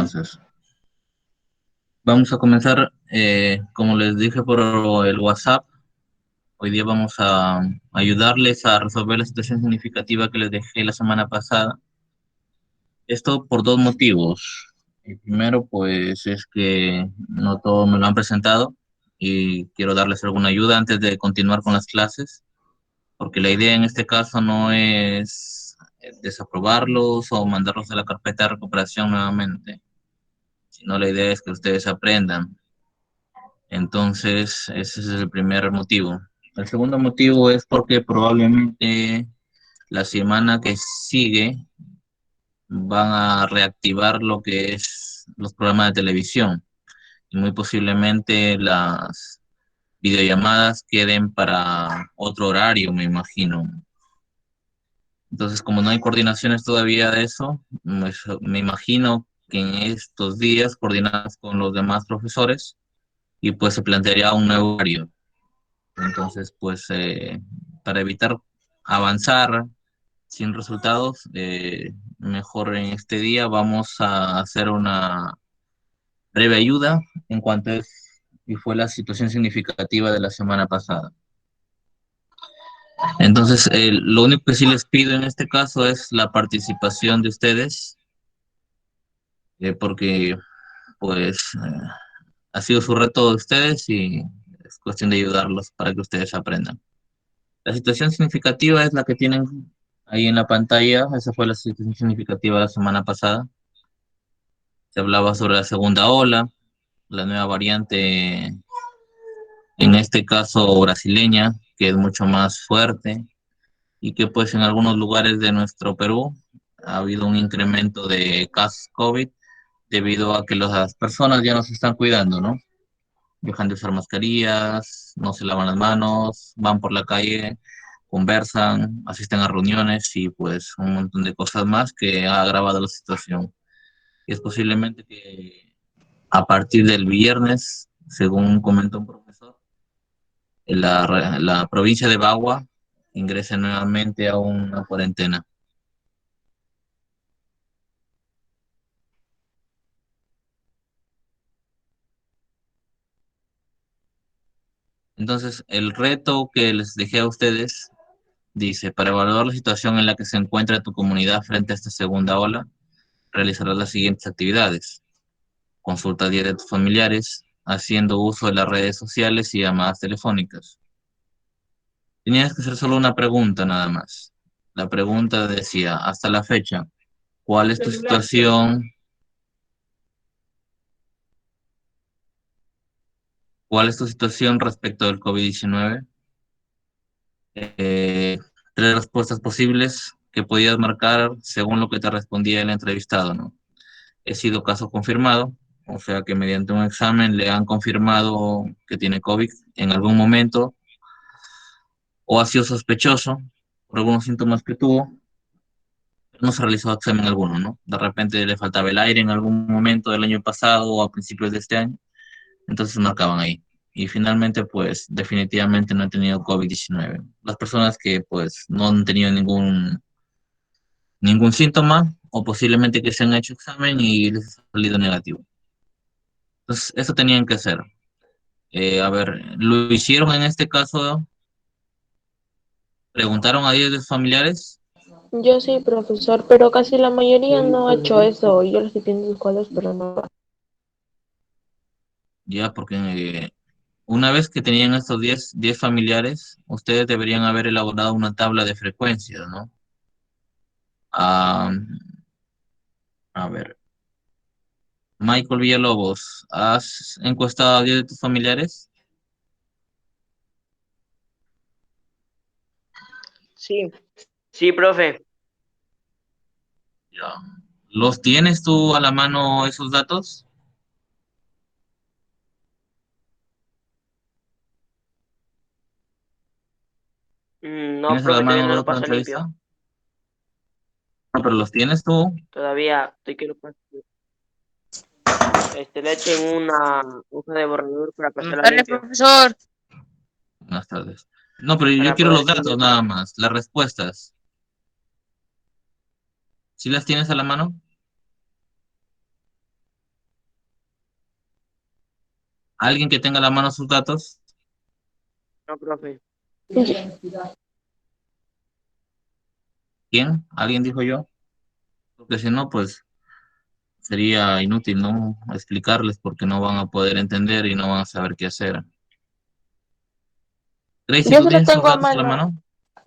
Entonces, vamos a comenzar, como les dije por el WhatsApp, hoy día vamos a ayudarles a resolver la situación significativa que les dejé la semana pasada. Esto por dos motivos. El primero, pues, es que no todos me lo han presentado y quiero darles alguna ayuda antes de continuar con las clases, porque la idea en este caso no es desaprobarlos o mandarlos a la carpeta de recuperación nuevamente, sino la idea es que ustedes aprendan. Entonces, ese es el primer motivo. El segundo motivo es porque probablemente la semana que sigue van a reactivar lo que es los programas de televisión y muy posiblemente las videollamadas queden para otro horario, me imagino. Entonces, como no hay coordinaciones todavía de eso, pues, me imagino que en estos días coordinamos con los demás profesores y pues se plantearía un nuevo horario. Entonces, pues para evitar avanzar sin resultados, mejor en este día vamos a hacer una breve ayuda en cuanto es y fue la situación significativa de la semana pasada. Entonces, lo único que sí les pido en este caso es la participación de ustedes, porque pues ha sido su reto de ustedes y es cuestión de ayudarlos para que ustedes aprendan. La situación significativa es la que tienen ahí en la pantalla. Esa fue la situación significativa la semana pasada. Se hablaba sobre la segunda ola, la nueva variante, en este caso brasileña, que es mucho más fuerte y que pues en algunos lugares de nuestro Perú ha habido un incremento de casos COVID debido a que las personas ya no se están cuidando, ¿no? Dejan de usar mascarillas, no se lavan las manos, van por la calle, conversan, asisten a reuniones y pues un montón de cosas más que ha agravado la situación. Y es posiblemente que a partir del viernes, según comentó un profesor, la provincia de Bagua ingrese nuevamente a una cuarentena. Entonces, el reto que les dejé a ustedes dice, para evaluar la situación en la que se encuentra tu comunidad frente a esta segunda ola, realizarás las siguientes actividades. Consulta diaria de tus familiares, haciendo uso de las redes sociales y llamadas telefónicas. Tenías que hacer solo una pregunta nada más. La pregunta decía, hasta la fecha, ¿cuál es tu situación? ¿Cuál es tu situación respecto del COVID-19? Eh, Tres respuestas posibles que podías marcar según lo que te respondía el entrevistado, ¿no? He sido caso confirmado, o sea que mediante un examen le han confirmado que tiene COVID en algún momento, o ha sido sospechoso por algunos síntomas que tuvo, no se realizó examen alguno, ¿no? De repente le faltaba el aire en algún momento del año pasado o a principios de este año, entonces marcaban ahí. Y finalmente, pues definitivamente no han tenido COVID-19. Las personas que pues no han tenido ningún síntoma o posiblemente que se han hecho examen y les ha salido negativo. Entonces, eso tenían que hacer. A ver, lo hicieron en este caso, preguntaron a 10 de sus familiares, Yo sí, profesor, pero casi la mayoría no ha hecho eso. Yo les estoy pidiendo disculpas, pero no. ya, porque una vez que tenían estos 10 familiares, ustedes deberían haber elaborado una tabla de frecuencias, ¿no? Ah, a ver, Michael Villalobos, ¿has encuestado a 10 de tus familiares? Sí, sí, profe. Ya. ¿Los tienes tú a la mano esos datos? No, ¿Tienes a la profe, mano todavía los no lo datos de la paso limpio. entrevista? No, pero los tienes tú. Todavía estoy que lo paso. Le echen una hoja de borrador para Buenas pasarla tardes, limpio, profesor. Buenas tardes. No, pero yo para quiero poder los hacer mi datos examen. nada más, las respuestas. ¿Sí las tienes a la mano? ¿Alguien que tenga a la mano sus datos? No, profe. ¿Quién? ¿Alguien dijo yo? Porque si no, pues sería inútil, ¿no? Explicarles porque no van a poder entender y no van a saber qué hacer. Gracie, Yo ¿tú se lo tienes tus tengo a datos a la mano.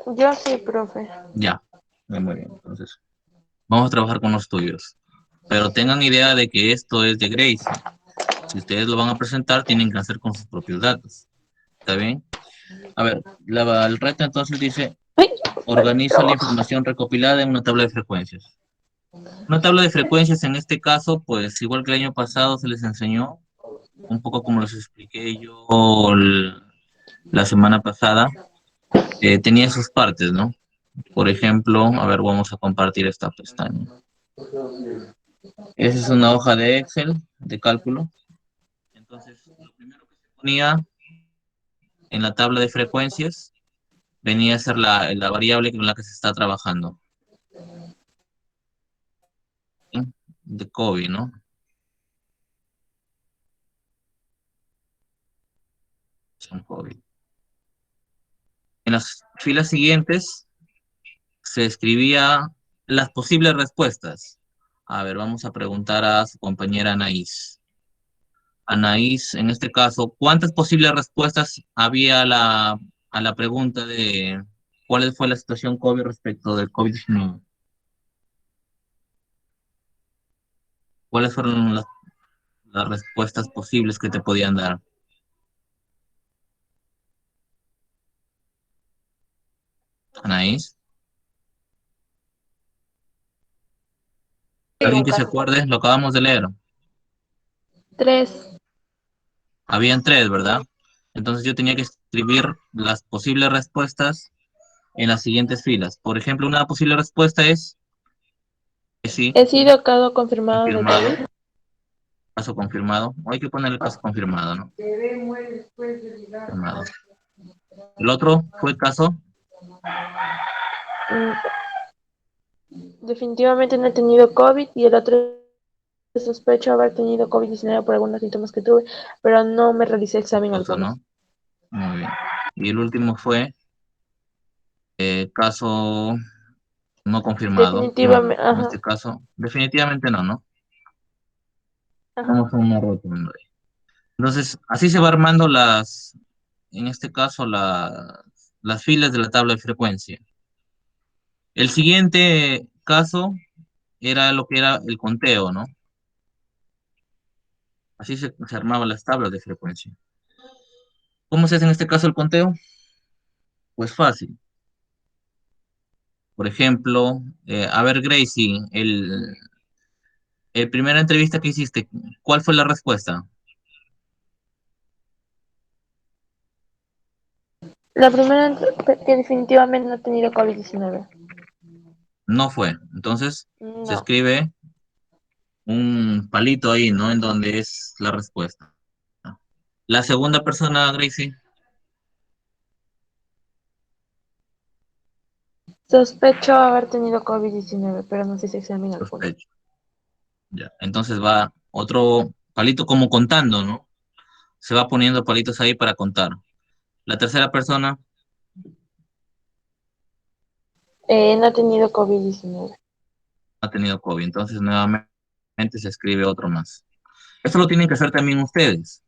mano? Yo sí, profe. Ya. Muy bien. Entonces, vamos a trabajar con los tuyos. Pero tengan idea de que esto es de Gracie. Si ustedes lo van a presentar, tienen que hacer con sus propios datos. ¿Está bien? A ver, el reto entonces dice, Ay, para el organiza la trabajo. información recopilada en una tabla de frecuencias. Una tabla de frecuencias en este caso, pues igual que el año pasado se les enseñó, un poco como les expliqué yo la semana pasada, tenía sus partes, ¿no? Por ejemplo, a ver, vamos a compartir esta pestaña. Esa es una hoja de Excel de cálculo. Entonces, lo primero que se ponía en la tabla de frecuencias venía a ser la variable con la que se está trabajando, ¿sí? De COVID, ¿no? Son COVID. En las filas siguientes se escribía las posibles respuestas. A ver, vamos a preguntar a su compañera Anaís. Anaís, en este caso, ¿cuántas posibles respuestas había a la pregunta de cuál fue la situación COVID respecto del COVID-19? ¿Cuáles fueron las respuestas posibles que te podían dar? Anaís, ¿alguien que se Nunca. acuerde? Lo acabamos de leer. 3. Habían tres, ¿verdad? Entonces yo tenía que escribir las posibles respuestas en las siguientes filas. Por ejemplo, una posible respuesta es que sí, He sido caso confirmado de confirmado, COVID. caso confirmado. O hay que poner el caso confirmado, ¿no? Confirmado. El otro fue caso, Mm, Definitivamente no he tenido COVID y el otro sospecho haber tenido COVID-19 por algunos síntomas que tuve, pero no me realicé examen sospechoso, alguno. ¿no? Muy bien. Y el último fue caso no confirmado. No, Definitivamente, en este ajá, caso, definitivamente no, ¿no? ajá. Vamos a una rotunda. Entonces, así se va armando en este caso, las filas de la tabla de frecuencia. El siguiente caso era lo que era el conteo, ¿no? Así se armaban las tablas de frecuencia. ¿Cómo se hace en este caso el conteo? Pues fácil. Por ejemplo, a ver, Gracie, el primera entrevista que hiciste, ¿cuál fue la respuesta? La primera que definitivamente no he tenido COVID-19. No fue. Entonces, se No. escribe un palito ahí, ¿no? En donde es la respuesta. La segunda persona, Gracie, Sospecho haber tenido COVID-19, pero no sé si examen alguno. sospecho. Ya. Entonces va otro palito como contando, ¿no? Se va poniendo palitos ahí para contar. La tercera persona no No he tenido COVID-19. ha tenido COVID, entonces nuevamente se escribe otro más. Esto lo tienen que hacer también ustedes,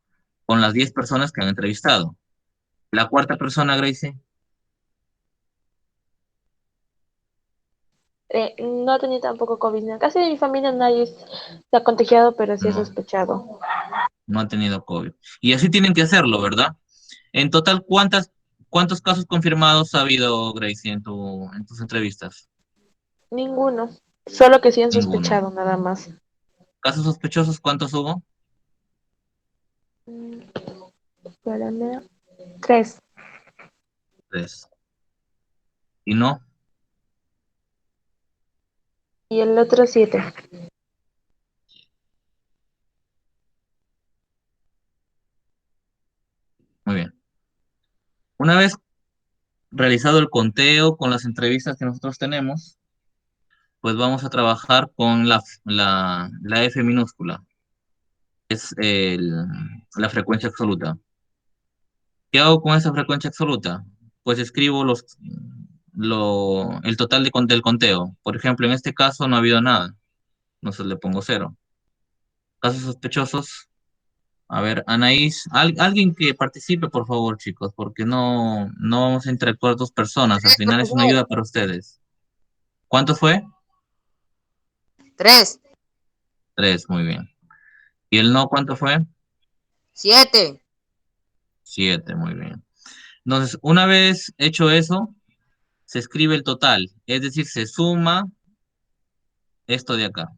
con las 10 personas que han entrevistado. La cuarta persona, Gracie, No he tenido tampoco COVID-19. Casi de mi familia nadie se ha contagiado, pero sí ha no, sospechado. no ha tenido COVID. Y así tienen que hacerlo, ¿verdad? En total, ¿cuántos casos confirmados ha habido, Gracie, en tus entrevistas? Ninguno. Solo que sí han Ninguno. sospechado, nada más. ¿Casos sospechosos cuántos hubo? Mm, Espérame. 3. Tres. Y no, Y el otro 7. muy bien. Una vez realizado el conteo con las entrevistas que nosotros tenemos, pues vamos a trabajar con la F minúscula. es la frecuencia absoluta. ¿Qué hago con esa frecuencia absoluta? Pues escribo el total del conteo. Por ejemplo, en este caso no ha habido nada, entonces le pongo cero. Casos sospechosos. A ver, Anaís, alguien que participe, por favor, chicos, porque no vamos a interactuar dos personas. Al final Por es una favor. ayuda para ustedes. ¿Cuánto fue? 3, Tres, muy bien. ¿Y el no cuánto fue? 7, Siete, muy bien. Entonces, una vez hecho eso, se escribe el total, es decir, se suma esto de acá.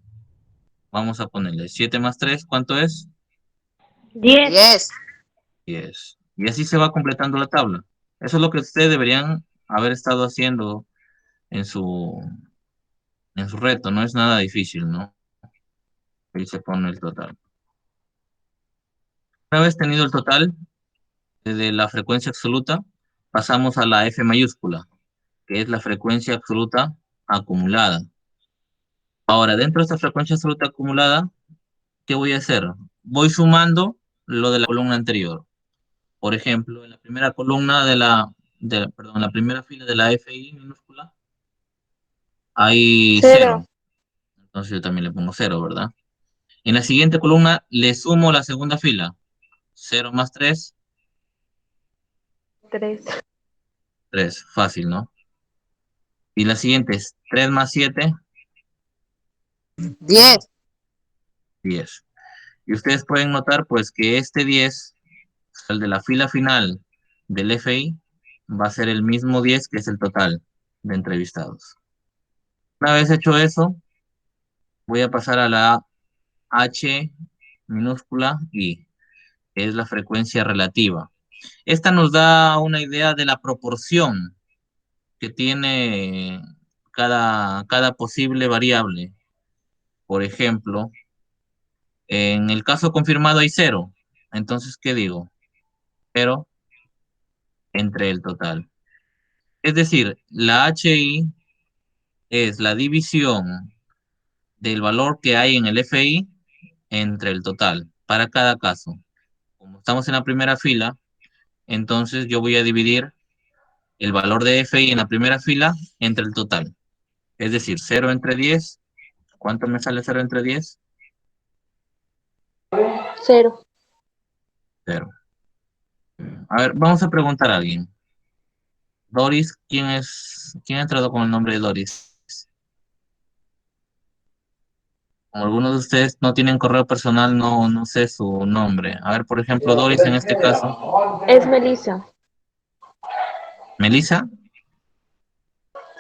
Vamos a ponerle 7 más 3, ¿cuánto es? 10. 10. 10. Y así se va completando la tabla. Eso es lo que ustedes deberían haber estado haciendo en su reto, no es nada difícil, ¿no? Ahí se pone el total. Una vez tenido el total de la frecuencia absoluta, pasamos a la F mayúscula, que es la frecuencia absoluta acumulada. Ahora, dentro de esta frecuencia absoluta acumulada, ¿qué voy a hacer? Voy sumando lo de la columna anterior. Por ejemplo, en la primera columna perdón, en la primera fila de la FI minúscula, hay 0. 0. Entonces yo también le pongo 0, ¿verdad? En la siguiente columna le sumo la segunda fila. 0 más 3, 3. 3. Fácil, ¿no? Y la siguiente es 3 más 7, 10. 10. Y ustedes pueden notar, pues, que este 10, el de la fila final del FI, va a ser el mismo 10 que es el total de entrevistados. Una vez hecho eso, voy a pasar a la H minúscula I, que es la frecuencia relativa. Esta nos da una idea de la proporción que tiene cada posible variable. Por ejemplo, en el caso confirmado hay 0. Entonces, ¿qué digo? 0 entre el total. Es decir, la HI es la división del valor que hay en el FI entre el total para cada caso. Como estamos en la primera fila, entonces yo voy a dividir el valor de FI en la primera fila entre el total. Es decir, 0 entre 10. ¿Cuánto me sale 0 entre 10? 0. 0. A ver, vamos a preguntar a alguien. Doris, ¿quién ha entrado con el nombre de Doris? Como algunos de ustedes no tienen correo personal, no sé su nombre. A ver, por ejemplo, Doris en este caso. Es Melissa. ¿Melissa?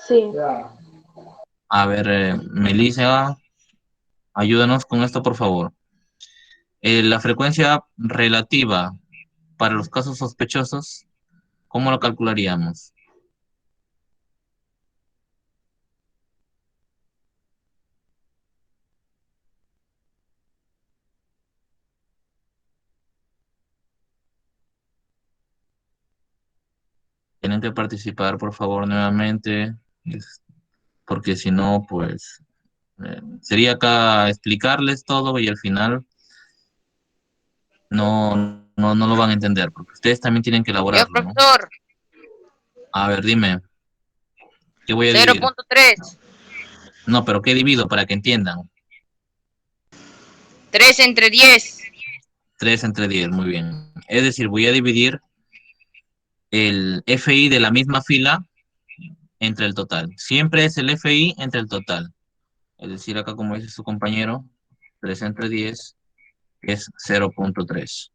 Sí. A ver, Melissa, ayúdanos con esto, por favor. La frecuencia relativa para los casos sospechosos, ¿cómo lo calcularíamos? Tienen que participar, por favor, nuevamente, porque si no, pues sería acá explicarles todo y al final no lo van a entender, porque ustedes también tienen que Yo, elaborarlo, ¿no? profesor. A ver, dime, ¿qué voy a dividir? 0.3. No, pero ¿qué divido para que entiendan? 3 entre 10. 3 entre 10, muy bien. Es decir, voy a dividir el FI de la misma fila entre el total. Siempre es el FI entre el total. Es decir, acá como dice su compañero, 3 entre 10 es 0.3.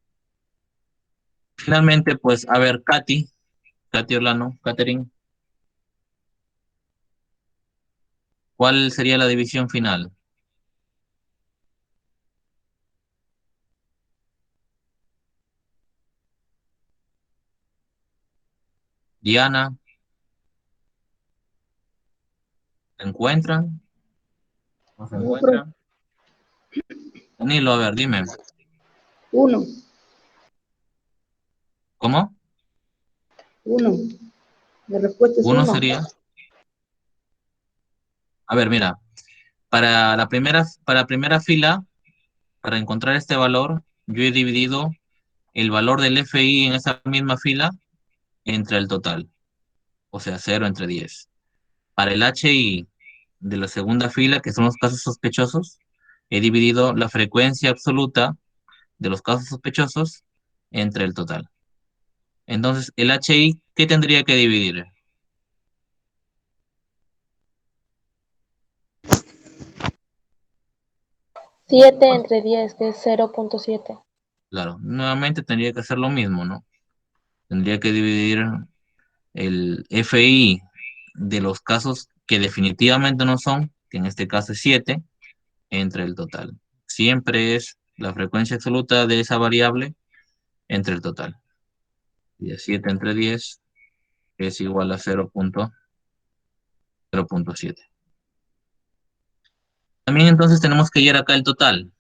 Finalmente, pues, a ver, Katy Orlano, Catherine, ¿cuál sería la división final? Diana, ¿se encuentran? ¿No se encuentran? Danilo, a ver, dime. 1, ¿Cómo? 1. La respuesta es Uno 1. sería. A ver, mira, para la primera fila, para encontrar este valor, yo he dividido el valor del FI en esa misma fila entre el total, o sea, 0 entre 10. Para el HI de la segunda fila, que son los casos sospechosos, he dividido la frecuencia absoluta de los casos sospechosos entre el total. Entonces, el HI, ¿qué tendría que dividir? Siete entre 10, que es 0.7. Claro, nuevamente tendría que hacer lo mismo, ¿no? Tendría que dividir el FI de los casos que definitivamente no son, que en este caso es 7, entre el total. Siempre es la frecuencia absoluta de esa variable entre el total. Y de 7 entre 10 es igual a 0.7. También entonces tenemos que hallar acá el total.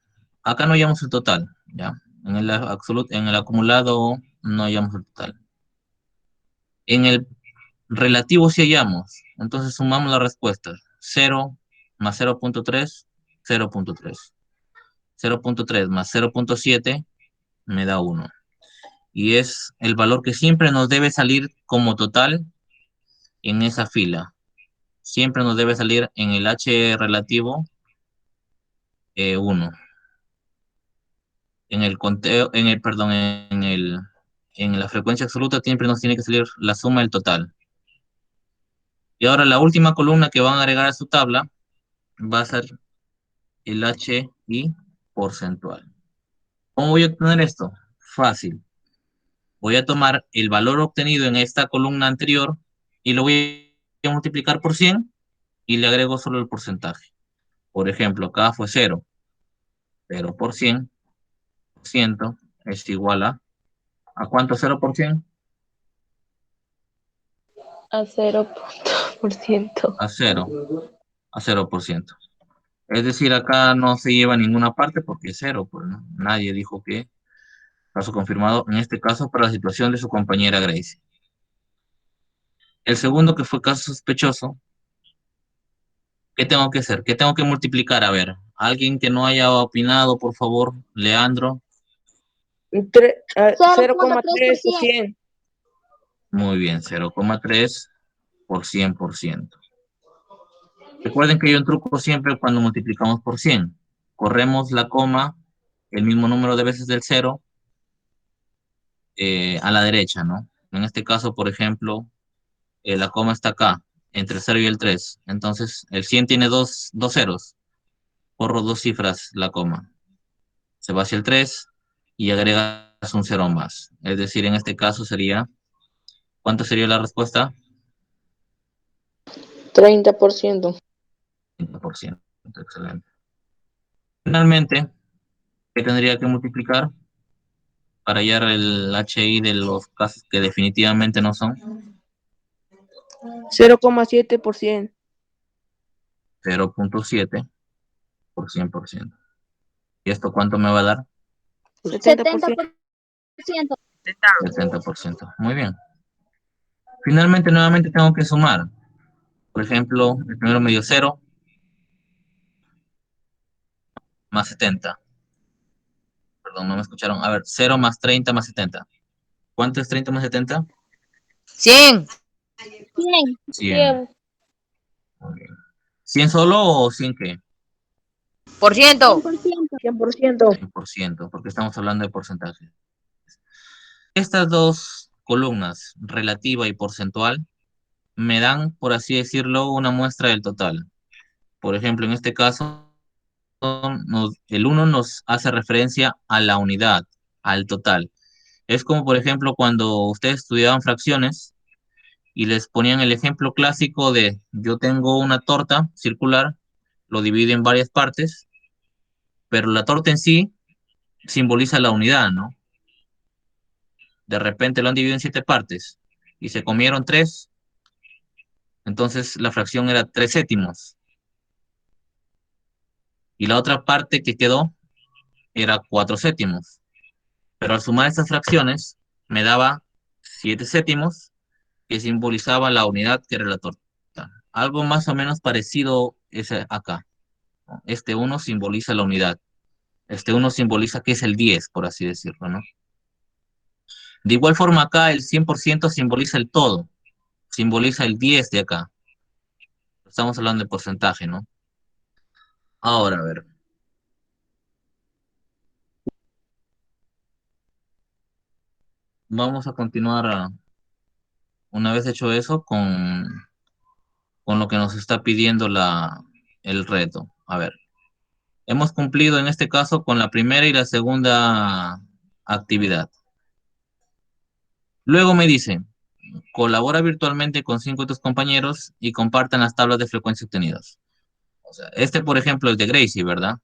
Acá no hallamos el total, ¿ya? En el acumulado no hallamos el total. En el relativo sí hallamos. Entonces sumamos las respuestas. 0 más 0.3, 0.3. 0.3 más 0.7 me da 1. Y es el valor que siempre nos debe salir como total en esa fila. Siempre nos debe salir en el H relativo 1. En el conteo, perdón, en la frecuencia absoluta siempre nos tiene que salir la suma del total. Y ahora la última columna que van a agregar a su tabla va a ser el HI porcentual. ¿Cómo voy a obtener esto? Fácil. Voy a tomar el valor obtenido en esta columna anterior y lo voy a multiplicar por 100 y le agrego solo el porcentaje. Por ejemplo, acá fue 0. 0 por 100% es igual ¿a cuánto 0 por 100? A 0.% A 0. A 0%. Es decir, acá no se lleva a ninguna parte porque es 0, pues, ¿no? Nadie dijo que caso confirmado, en este caso para la situación de su compañera Grace. El segundo, que fue caso sospechoso, ¿qué tengo que hacer? ¿Qué tengo que multiplicar? A ver, alguien que no haya opinado, por favor, Leandro. 0,3%. Muy bien, 0,3 por 100%. Recuerden que hay un truco siempre cuando multiplicamos por 100. Corremos la coma, el mismo número de veces del 0, a la derecha, ¿no? En este caso, por ejemplo, la coma está acá, entre el 0 y el 3. Entonces, el 100 tiene dos ceros. Corro dos cifras la coma. Se va hacia el 3 y agregas un 0 más. Es decir, en este caso sería, ¿cuánto sería la respuesta? 30%. 30%. Excelente. Finalmente, ¿qué tendría que multiplicar para hallar el HI de los casos que definitivamente no son? 0,7%. 0.7 por 100%. ¿Y esto cuánto me va a dar? 70%. 70%. Muy bien. Finalmente, nuevamente tengo que sumar. Por ejemplo, el primero me dio 0 más 70. Perdón, no me escucharon. A ver, 0 más 30 más 70. ¿Cuánto es 30 más 70? 100. 100. Muy bien. ¿100 solo o 100 qué? Por ciento. 100%. 100%, porque estamos hablando de porcentaje. Estas dos columnas, relativa y porcentual, me dan, por así decirlo, una muestra del total. Por ejemplo, en este caso, el 1 nos hace referencia a la unidad, al total. Es como, por ejemplo, cuando ustedes estudiaban fracciones y les ponían el ejemplo clásico de yo tengo una torta circular, lo divido en varias partes, pero la torta en sí simboliza la unidad, ¿no? De repente lo han dividido en 7 partes y se comieron 3, entonces la fracción era 3 séptimos. Y la otra parte que quedó era 4 séptimos. Pero al sumar estas fracciones me daba 7 séptimos que simbolizaba la unidad que era la torta. Algo más o menos parecido es acá. Este 1 simboliza la unidad. uno simboliza que es el 10, por así decirlo, ¿no? De igual forma acá el 100% simboliza el todo, simboliza el 10 de acá. Estamos hablando de porcentaje, ¿no? Ahora, a ver. Vamos a continuar, una vez hecho eso, con lo que nos está pidiendo el reto. A ver, hemos cumplido en este caso con la primera y la segunda actividad. Luego me dicen, colabora virtualmente con 5 de tus compañeros y compartan las tablas de frecuencia obtenidas. O sea, por ejemplo, es de Gracie, ¿verdad?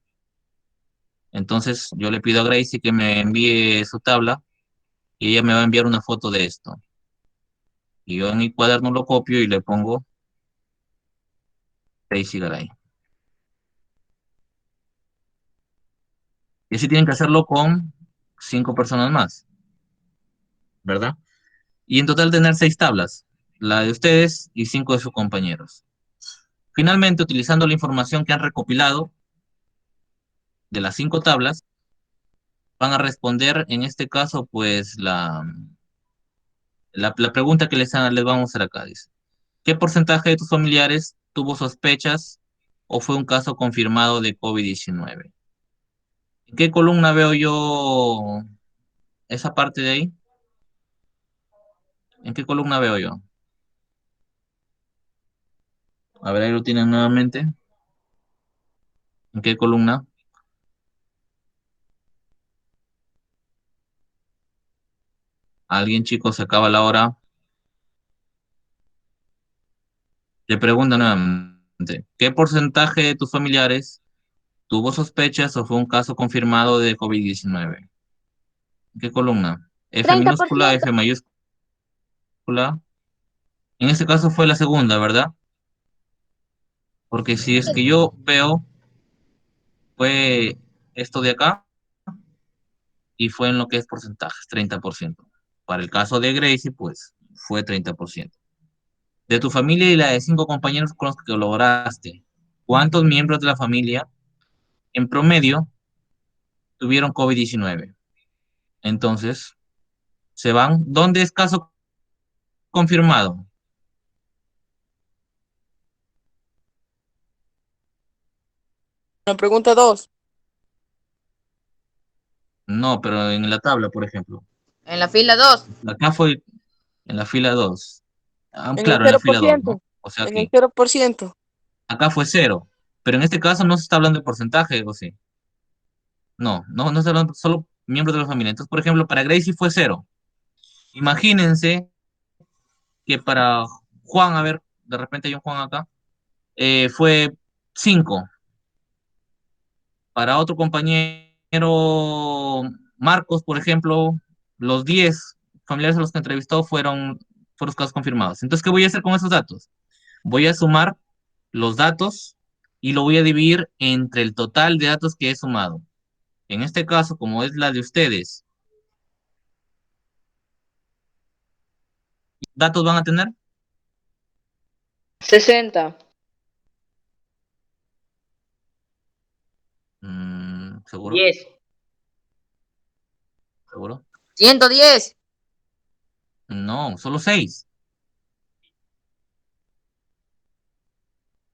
Entonces yo le pido a Gracie que me envíe su tabla y ella me va a enviar una foto de esto. Y yo en mi cuaderno lo copio y le pongo Gracie Garay. Y así tienen que hacerlo con 5 personas más, ¿verdad? Y en total tener 6 tablas, la de ustedes y 5 de sus compañeros. Finalmente, utilizando la información que han recopilado de las 5 tablas, van a responder, en este caso, pues la pregunta que les vamos a hacer acá. Dice, ¿qué porcentaje de tus familiares tuvo sospechas o fue un caso confirmado de COVID-19? ¿En qué columna veo yo esa parte de ahí? ¿En qué columna veo yo? A ver, ahí lo tienen nuevamente. ¿En qué columna? ¿Alguien, chicos, se acaba la hora? Le pregunto nuevamente, ¿qué porcentaje de tus familiares tuvo sospechas o fue un caso confirmado de COVID-19? ¿Qué columna? F minúscula, 30%. F mayúscula. En este caso fue la segunda, ¿verdad? Porque si es que yo veo, fue esto de acá y fue en lo que es porcentajes, 30%. Para el caso de Gracie, pues fue 30%. De tu familia y la de 5 compañeros con los que colaboraste, ¿cuántos miembros de la familia en promedio tuvieron COVID-19? Entonces, se van. ¿Dónde es caso confirmado? La pregunta 2. No, pero en la tabla, por ejemplo. En la fila 2. Acá fue en la fila 2. En el Claro, en la cero por fila 2, ¿no? ciento. O sea, En el aquí. 0%. Acá fue 0. Pero en este caso no se está hablando de porcentaje, ¿o sí? No, no, no se está hablando solo miembros de la familia. Entonces, por ejemplo, para Gracie fue 0. Imagínense que para Juan, a ver, de repente hay un Juan acá, fue 5. Para otro compañero, Marcos, por ejemplo, los 10 familiares a los que entrevistó fueron los casos confirmados. Entonces, ¿qué voy a hacer con esos datos? Voy a sumar los datos y lo voy a dividir entre el total de datos que he sumado. En este caso, como es la de ustedes, ¿qué datos van a tener? 60. ¿Seguro? 10. ¿Seguro? 110. No, solo 6.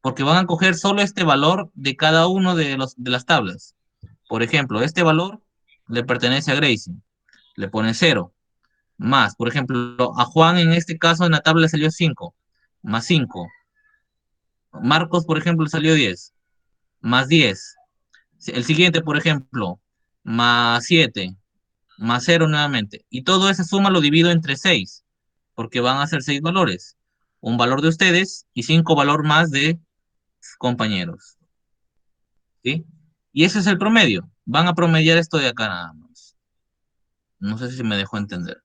Porque van a coger solo este valor de cada uno de las tablas. Por ejemplo, este valor le pertenece a Gracie. Le pone 0. Más, por ejemplo, a Juan en este caso en la tabla le salió 5. Más 5. Marcos, por ejemplo, le salió 10. Más 10. El siguiente, por ejemplo, más 7. Más 0 nuevamente. Y todo esa suma lo divido entre 6. Porque van a ser 6 valores. Un valor de ustedes y 5 valor más de compañeros. ¿Sí? Y ese es el promedio. Van a promediar esto de acá nada más. No sé si me dejó entender.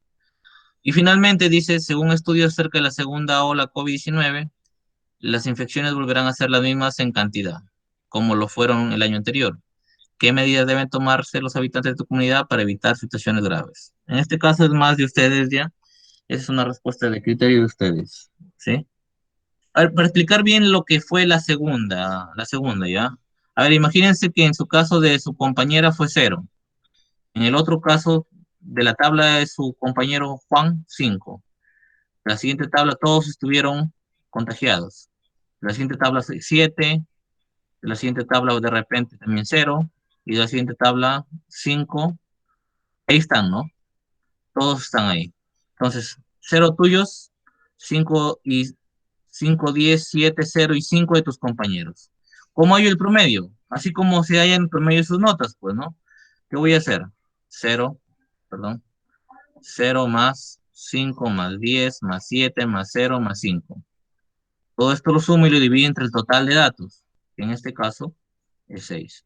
Y finalmente dice, según estudios acerca de la segunda ola COVID-19, las infecciones volverán a ser las mismas en cantidad, como lo fueron el año anterior. ¿Qué medidas deben tomarse los habitantes de tu comunidad para evitar situaciones graves? En este caso es más de ustedes ya. Esa es una respuesta de criterio de ustedes. ¿Sí? A ver, para explicar bien lo que fue la segunda, ¿ya? A ver, imagínense que en su caso de su compañera fue 0. En el otro caso de la tabla de su compañero Juan, 5. La siguiente tabla todos estuvieron contagiados. La siguiente tabla 7. La siguiente tabla de repente también 0. Y la siguiente tabla 5. Ahí están, ¿no? Todos están ahí. Entonces, 0 tuyos, 5 y 5, 10, 7, 0 y 5 de tus compañeros. ¿Cómo hay el promedio? Así como se haya en el promedio de sus notas, pues, ¿no? ¿Qué voy a hacer? 0, perdón, 0 más 5 más 10 más 7 más 0 más 5. Todo esto lo sumo y lo divido entre el total de datos, que en este caso es 6.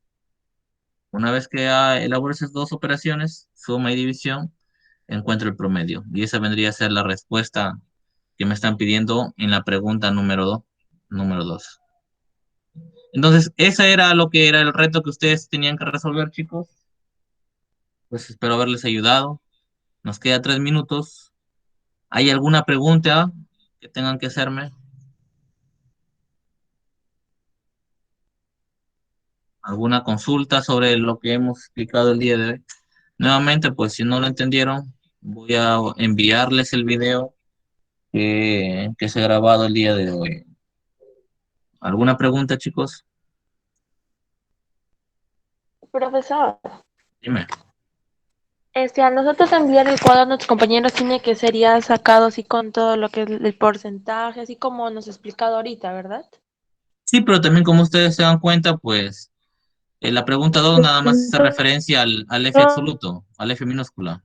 Una vez que elaboro esas dos operaciones, suma y división, encuentro el promedio. Y esa vendría a ser la respuesta que me están pidiendo en la pregunta número 2. Entonces, ese era lo que era el reto que ustedes tenían que resolver, chicos. Pues espero haberles ayudado. Nos queda 3 minutos. ¿Hay alguna pregunta que tengan que hacerme? ¿Alguna consulta sobre lo que hemos explicado el día de hoy? Nuevamente, pues si no lo entendieron, voy a enviarles el video que se ha grabado el día de hoy. ¿Alguna pregunta, chicos? Profesor, Dime. al nosotros enviar el cuadro a nuestros compañeros tiene que ser ya sacado así con todo lo que es el porcentaje, así como nos ha explicado ahorita, ¿verdad? Sí, pero también como ustedes se dan cuenta, pues la pregunta 2 nada más hace referencia al F No, absoluto, al F minúscula.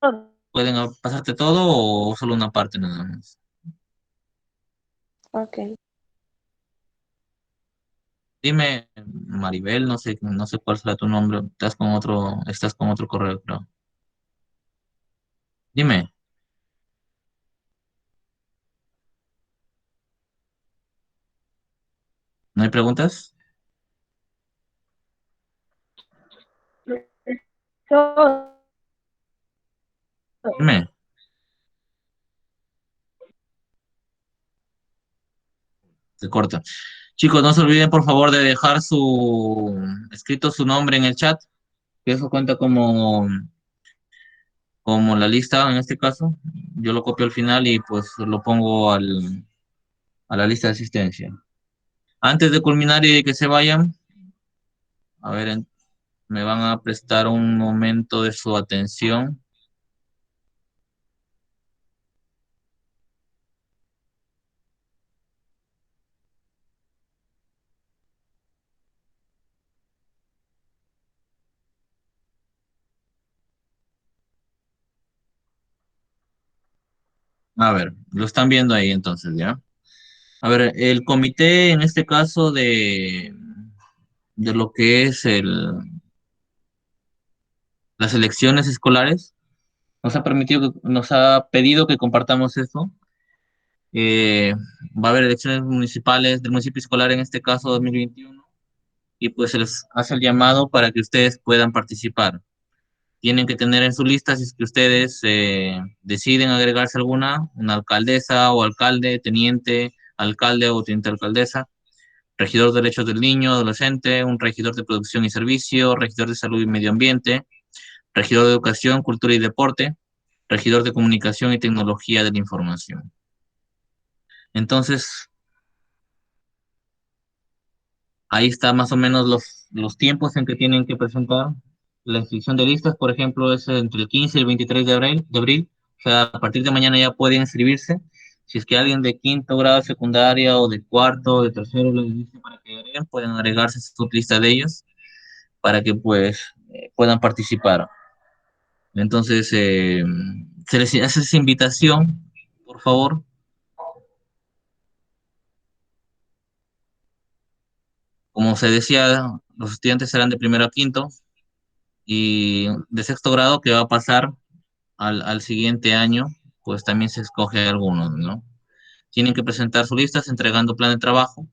no. ¿Pueden pasarte todo o solo una parte nada más? Ok. Dime, Maribel, no sé cuál será tu nombre, estás con otro correo, creo. Dime, ¿no hay preguntas? Yo- Dime, se corta. Chicos, no se olviden por favor de dejar escrito su nombre en el chat, que eso cuenta como la lista en este caso. Yo lo copio al final y pues lo pongo a la lista de asistencia. Antes de culminar y de que se vayan, a ver, me van a prestar un momento de su atención. A ver, lo están viendo ahí entonces, ¿ya? A ver, el comité en este caso de lo que es las elecciones escolares nos ha pedido que compartamos esto. Eh, Va a haber elecciones municipales del municipio escolar en este caso 2021 y pues se les hace el llamado para que ustedes puedan participar. Tienen que tener en su lista, si es que ustedes deciden agregarse alguna, una alcaldesa o alcalde, teniente, alcalde o teniente alcaldesa, regidor de derechos del niño, adolescente, un regidor de producción y servicio, regidor de salud y medio ambiente, regidor de educación, cultura y deporte, regidor de comunicación y tecnología de la información. Entonces, ahí está más o menos los tiempos en que tienen que presentar. La inscripción de listas, por ejemplo, es entre el 15 y el 23 de abril. O sea, a partir de mañana ya pueden inscribirse. Si es que alguien de quinto grado de secundaria o de cuarto o de tercero les dice para que agreguen, pueden agregarse a su lista de ellos para que pues puedan participar. Entonces, se les hace esa invitación, por favor. Como se decía, los estudiantes serán de primero a quinto y de sexto grado que va a pasar al siguiente año, pues también se escoge algunos, ¿no? Tienen que presentar sus listas entregando plan de trabajo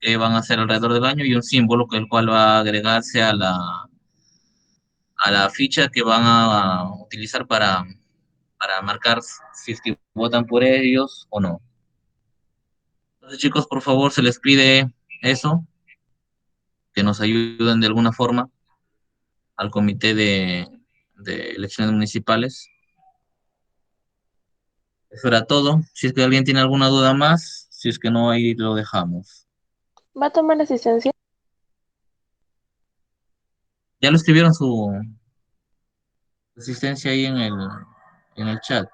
que van a hacer alrededor del año y un símbolo que el cual va a agregarse a la ficha que van a utilizar para marcar si es que votan por ellos o no. Entonces, chicos, por favor, se les pide eso. que nos ayuden de alguna forma al comité de elecciones municipales. Eso era todo. Si es que alguien tiene alguna duda más, si es que no, ahí lo dejamos. ¿Va a tomar asistencia? Ya lo escribieron su asistencia ahí en el chat.